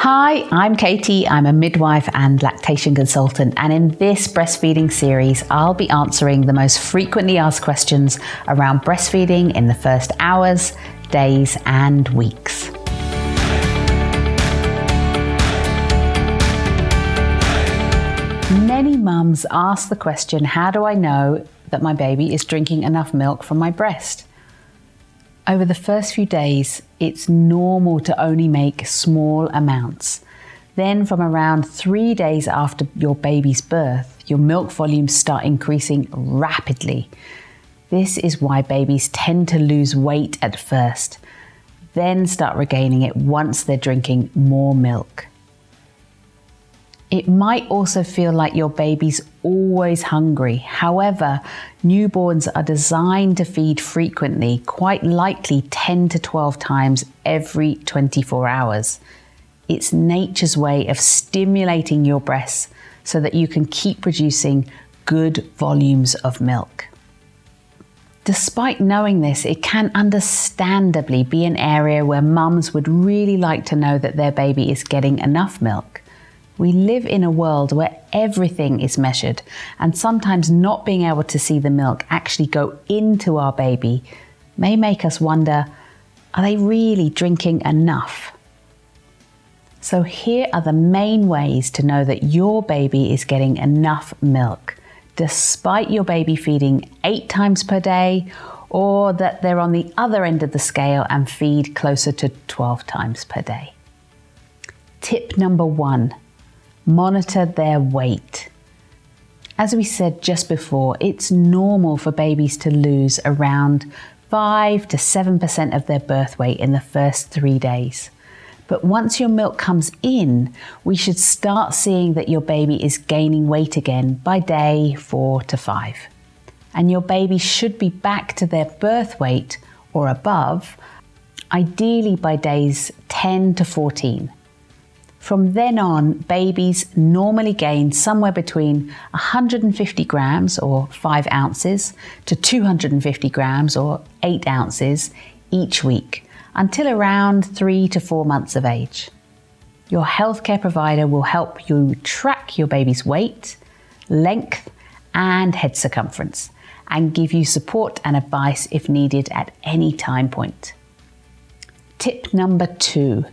Hi, I'm Katie. I'm a midwife and lactation consultant, and in this breastfeeding series, I'll be answering the most frequently asked questions around breastfeeding in the first hours, days, and weeks. Many mums ask the question, how do I know that my baby is drinking enough milk from my breast? Over the first few days, it's normal to only make small amounts. Then from around 3 days after your baby's birth, your milk volumes start increasing rapidly. This is why babies tend to lose weight at first, then start regaining it once they're drinking more milk. It might also feel like your baby's always hungry. However, newborns are designed to feed frequently, quite likely 10 to 12 times every 24 hours. It's nature's way of stimulating your breasts so that you can keep producing good volumes of milk. Despite knowing this, it can understandably be an area where mums would really like to know that their baby is getting enough milk. We live in a world where everything is measured, and sometimes not being able to see the milk actually go into our baby may make us wonder, are they really drinking enough? So here are the main ways to know that your baby is getting enough milk, despite your baby feeding 8 times per day, or that they're on the other end of the scale and feed closer to 12 times per day. Tip number 1. Monitor their weight. As we said just before, it's normal for babies to lose around 5 to 7% of their birth weight in the first 3 days. But once your milk comes in, we should start seeing that your baby is gaining weight again by day 4 to 5. And your baby should be back to their birth weight or above, ideally by days 10 to 14. From then on, babies normally gain somewhere between 150 grams or 5 ounces to 250 grams or 8 ounces each week until around 3 to 4 months of age. Your healthcare provider will help you track your baby's weight, length, and head circumference and give you support and advice if needed at any time point. Tip number 2.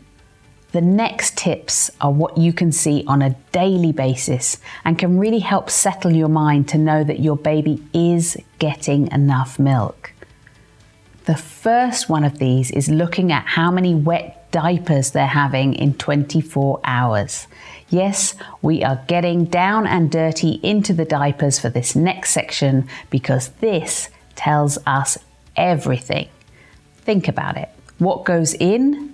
The next tips are what you can see on a daily basis and can really help settle your mind to know that your baby is getting enough milk. The first one of these is looking at how many wet diapers they're having in 24 hours. Yes, we are getting down and dirty into the diapers for this next section because this tells us everything. Think about it. What goes in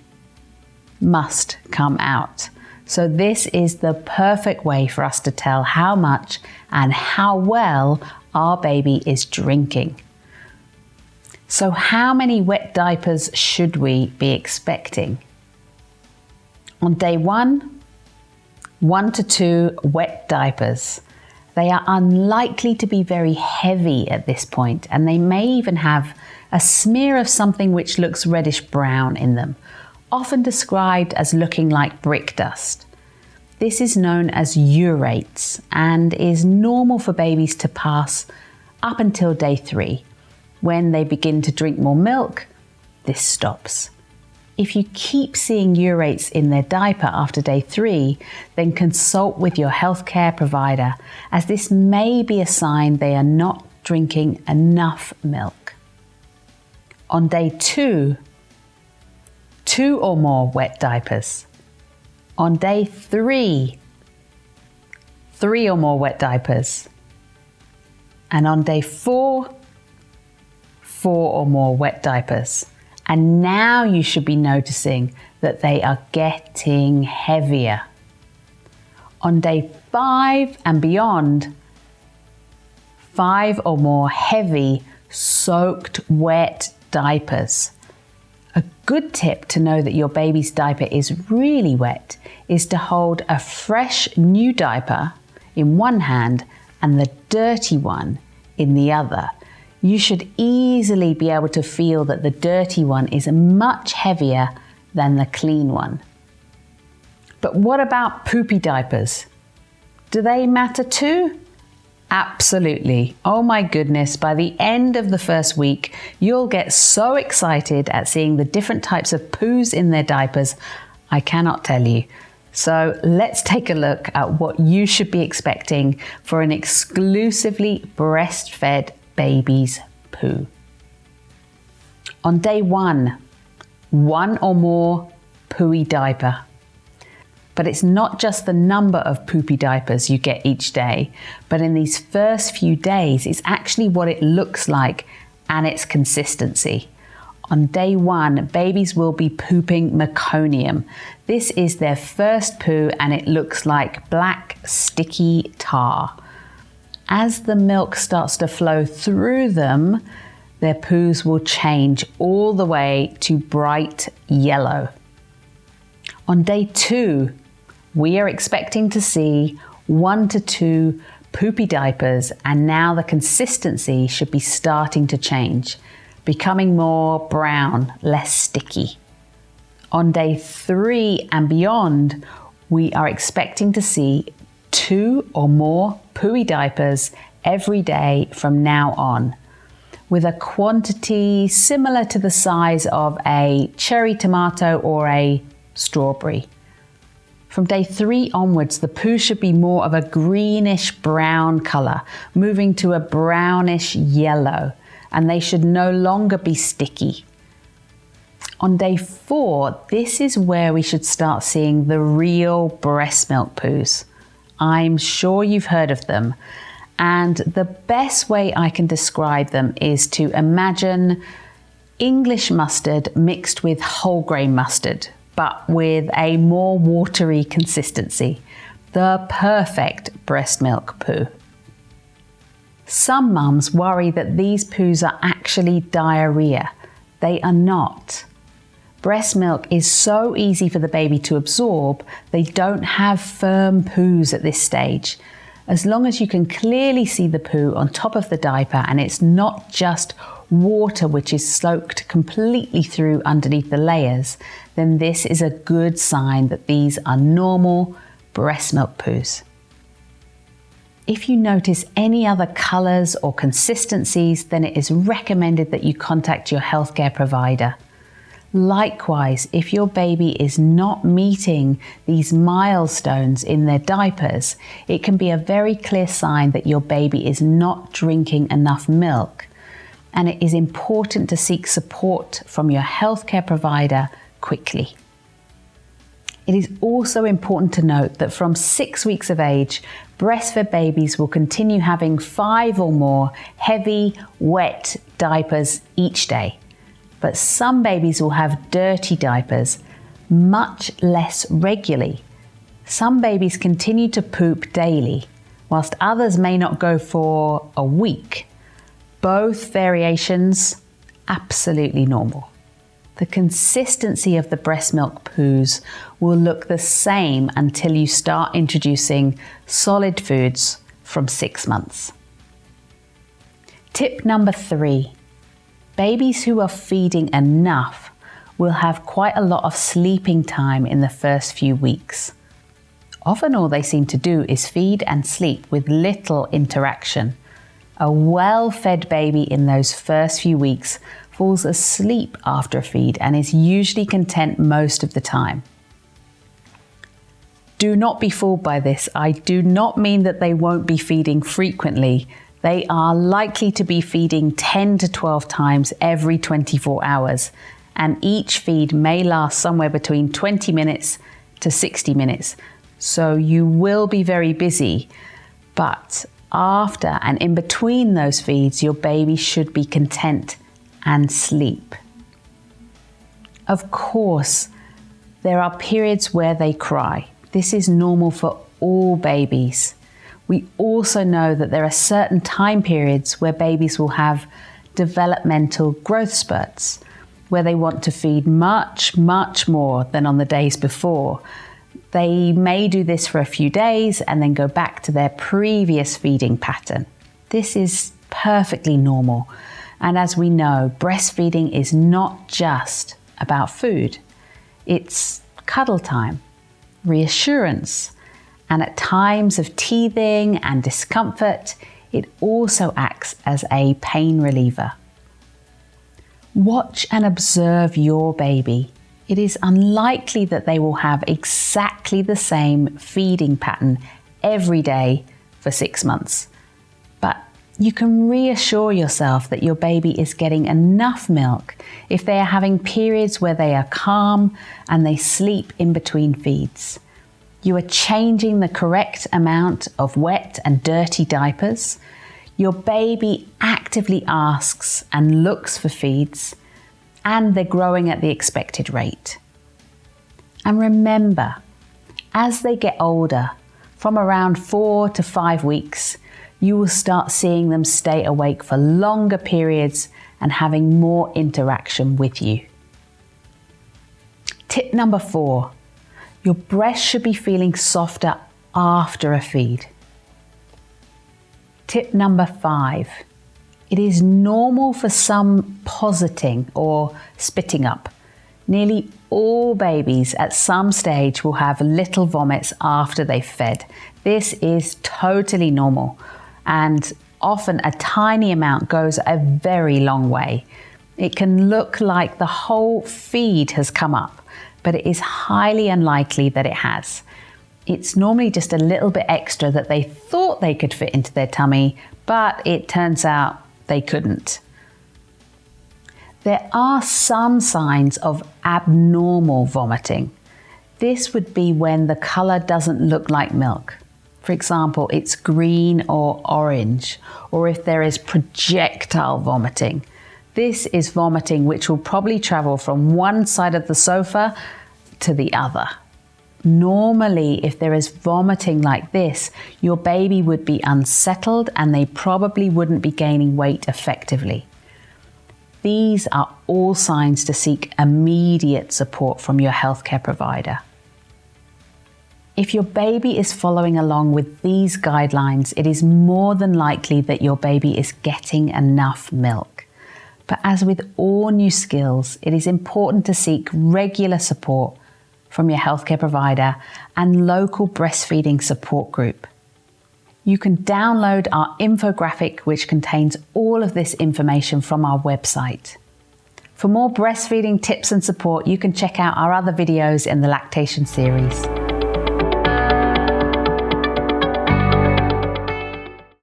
must come out. So this is the perfect way for us to tell how much and how well our baby is drinking. So how many wet diapers should we be expecting? On day 1, 1 to 2 wet diapers. They are unlikely to be very heavy at this point, and they may even have a smear of something which looks reddish brown in them, often described as looking like brick dust. This is known as urates and is normal for babies to pass up until day 3. When they begin to drink more milk, this stops. If you keep seeing urates in their diaper after day 3, then consult with your healthcare provider, as this may be a sign they are not drinking enough milk. On day 2, 2 or more wet diapers. On day 3, 3 or more wet diapers. And on day 4, 4 or more wet diapers. And now you should be noticing that they are getting heavier. On day 5 and beyond, 5 or more heavy, soaked, wet diapers. A good tip to know that your baby's diaper is really wet is to hold a fresh new diaper in one hand and the dirty one in the other. You should easily be able to feel that the dirty one is much heavier than the clean one. But what about poopy diapers? Do they matter too? Absolutely. Oh my goodness, by the end of the first week, you'll get so excited at seeing the different types of poos in their diapers, I cannot tell you. So let's take a look at what you should be expecting for an exclusively breastfed baby's poo. On day one or more pooey diaper. But it's not just the number of poopy diapers you get each day, but in these first few days, it's actually what it looks like and its consistency. On day one, babies will be pooping meconium. This is their first poo and it looks like black, sticky tar. As the milk starts to flow through them, their poos will change all the way to bright yellow. On day two, we are expecting to see 1 to 2 poopy diapers, and now the consistency should be starting to change, becoming more brown, less sticky. On day 3 and beyond, we are expecting to see 2 or more pooey diapers every day from now on, with a quantity similar to the size of a cherry tomato or a strawberry. From day 3 onwards, the poo should be more of a greenish brown color, moving to a brownish yellow, and they should no longer be sticky. On day 4, this is where we should start seeing the real breast milk poos. I'm sure you've heard of them, and the best way I can describe them is to imagine English mustard mixed with whole grain mustard, but with a more watery consistency. The perfect breast milk poo. Some mums worry that these poos are actually diarrhea. They are not. Breast milk is so easy for the baby to absorb, they don't have firm poos at this stage. As long as you can clearly see the poo on top of the diaper and it's not just water which is soaked completely through underneath the layers, then this is a good sign that these are normal breast milk poos. If you notice any other colours or consistencies, then it is recommended that you contact your healthcare provider. Likewise, if your baby is not meeting these milestones in their diapers, it can be a very clear sign that your baby is not drinking enough milk. And it is important to seek support from your healthcare provider quickly. It is also important to note that from 6 weeks of age, breastfed babies will continue having 5 or more heavy, wet diapers each day. But some babies will have dirty diapers much less regularly. Some babies continue to poop daily, whilst others may not go for a week. Both variations, absolutely normal. The consistency of the breast milk poos will look the same until you start introducing solid foods from 6 months. Tip number 3. Babies who are feeding enough will have quite a lot of sleeping time in the first few weeks. Often all they seem to do is feed and sleep with little interaction. A well-fed baby in those first few weeks falls asleep after a feed and is usually content most of the time. Do not be fooled by this. I do not mean that they won't be feeding frequently. They are likely to be feeding 10 to 12 times every 24 hours, and each feed may last somewhere between 20 minutes to 60 minutes. So you will be very busy, but after and in between those feeds, your baby should be content and sleep. Of course, there are periods where they cry. This is normal for all babies. We also know that there are certain time periods where babies will have developmental growth spurts, where they want to feed much, much more than on the days before. They may do this for a few days and then go back to their previous feeding pattern. This is perfectly normal. And as we know, breastfeeding is not just about food. It's cuddle time, reassurance. And at times of teething and discomfort, it also acts as a pain reliever. Watch and observe your baby. It is unlikely that they will have exactly the same feeding pattern every day for 6 months. But you can reassure yourself that your baby is getting enough milk if they are having periods where they are calm and they sleep in between feeds. You are changing the correct amount of wet and dirty diapers. Your baby actively asks and looks for feeds, and they're growing at the expected rate. And remember, as they get older, from around 4 to 5 weeks, you will start seeing them stay awake for longer periods and having more interaction with you. Tip number 4, your breast should be feeling softer after a feed. Tip number 5, it is normal for some positing or spitting up. Nearly all babies at some stage will have little vomits after they've fed. This is totally normal, and often a tiny amount goes a very long way. It can look like the whole feed has come up, but it is highly unlikely that it has. It's normally just a little bit extra that they thought they could fit into their tummy, but it turns out they couldn't. There are some signs of abnormal vomiting. This would be when the color doesn't look like milk. For example, it's green or orange, or if there is projectile vomiting. This is vomiting which will probably travel from one side of the sofa to the other. Normally, if there is vomiting like this, your baby would be unsettled and they probably wouldn't be gaining weight effectively. These are all signs to seek immediate support from your healthcare provider. If your baby is following along with these guidelines, it is more than likely that your baby is getting enough milk. But as with all new skills, it is important to seek regular support from your healthcare provider and local breastfeeding support group. You can download our infographic, which contains all of this information from our website. For more breastfeeding tips and support, you can check out our other videos in the lactation series.